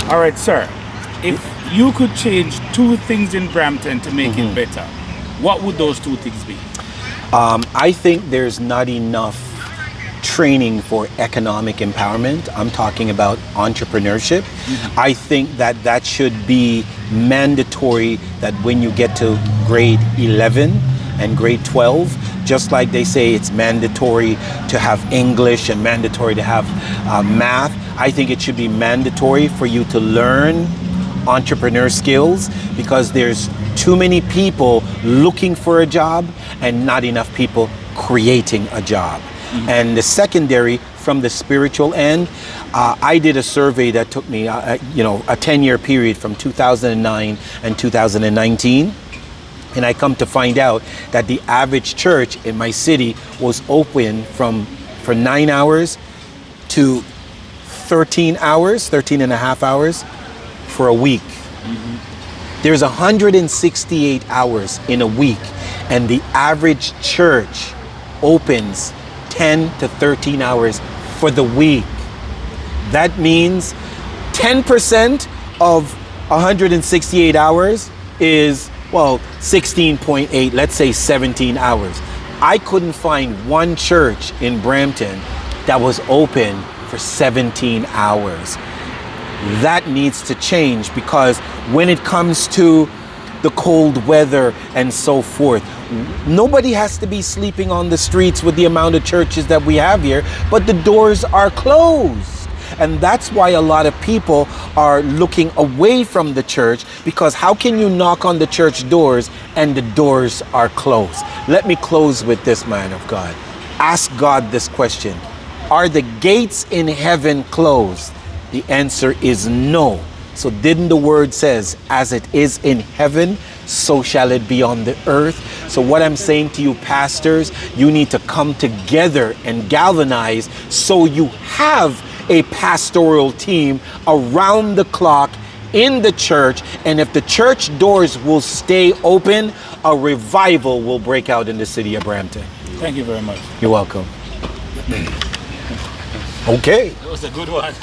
All right, sir. If you could change two things in Brampton to make it better, what would those two things be? I think there's not enough training for economic empowerment. I'm talking about entrepreneurship. I think that that should be mandatory, that when you get to grade 11 and grade 12, just like they say it's mandatory to have English and mandatory to have math, I think it should be mandatory for you to learn entrepreneur skills, because there's too many people looking for a job and not enough people creating a job. And the secondary, from the spiritual end, I did a survey that took me, a 10-year period from 2009 and 2019. And I come to find out that the average church in my city was open for 9 hours to 13 and a half hours for a week. There's 168 hours in a week, and the average church opens 10 to 13 hours for the week. That means 10% of 168 hours is, 16.8, let's say 17 hours. I couldn't find one church in Brampton that was open for 17 hours. That needs to change, because when it comes to the cold weather and so forth, nobody has to be sleeping on the streets with the amount of churches that we have here, but the doors are closed. And that's why a lot of people are looking away from the church, because how can you knock on the church doors and the doors are closed? Let me close with this, man of God. Ask God this question: are the gates in heaven closed? The answer is no. So didn't the word says, as it is in heaven, so shall it be on the earth? So what I'm saying to you, pastors, you need to come together and galvanize, so you have a pastoral team around the clock in the church. And if the church doors will stay open, a revival will break out in the city of Brampton. Thank you very much. You're welcome. Okay. That was a good one.